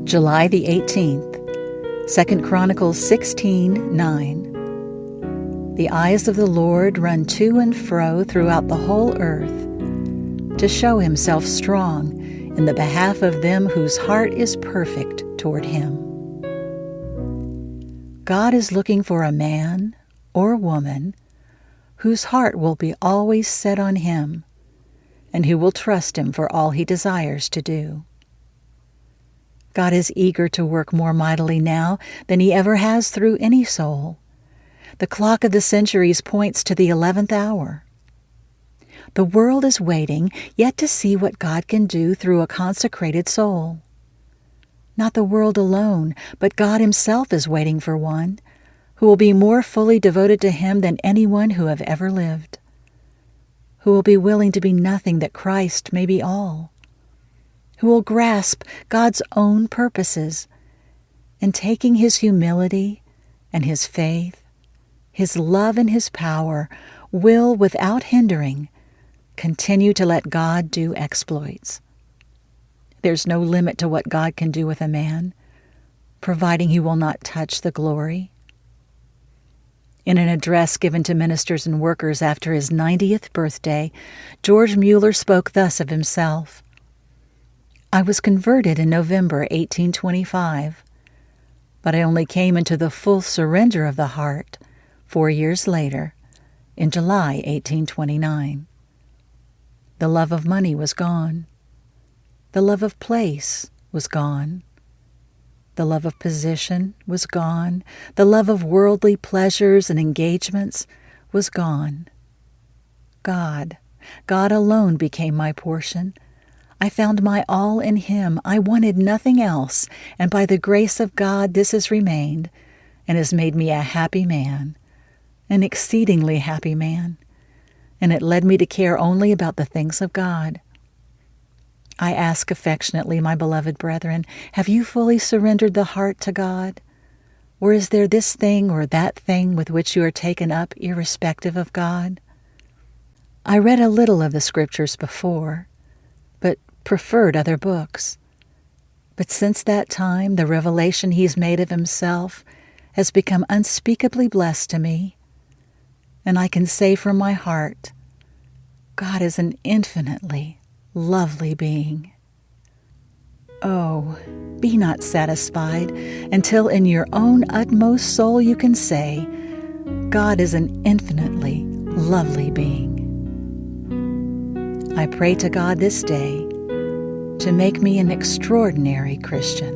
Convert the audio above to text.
July the 18th, 2 Chronicles 16:9. The eyes of the Lord run to and fro throughout the whole earth, to show himself strong in the behalf of them whose heart is perfect toward him. God is looking for a man or woman whose heart will be always set on him and who will trust him for all he desires to do. God is eager to work more mightily now than he ever has through any soul. The clock of the centuries points to the 11th hour. The world is waiting yet to see what God can do through a consecrated soul. Not the world alone, but God himself is waiting for one who will be more fully devoted to him than anyone who have ever lived, who will be willing to be nothing that Christ may be all, who will grasp God's own purposes, and taking his humility and his faith, his love and his power, will, without hindering, continue to let God do exploits. There's no limit to what God can do with a man, providing he will not touch the glory. In an address given to ministers and workers after his 90th birthday, George Mueller spoke thus of himself. I was converted in November 1825, but I only came into the full surrender of the heart 4 years later, in July 1829. The love of money was gone. The love of place was gone. The love of position was gone. The love of worldly pleasures and engagements was gone. God alone became my portion. I found my all in him. I wanted nothing else, and by the grace of God this has remained and has made me a happy man, an exceedingly happy man, and it led me to care only about the things of God. I ask affectionately, my beloved brethren, have you fully surrendered the heart to God? Or is there this thing or that thing with which you are taken up irrespective of God? I read a little of the Scriptures before, but preferred other books. But since that time, the revelation he's made of himself has become unspeakably blessed to me, and I can say from my heart, God is an infinitely lovely being. Oh, be not satisfied until in your own utmost soul you can say, God is an infinitely lovely being. I pray to God this day to make me an extraordinary Christian.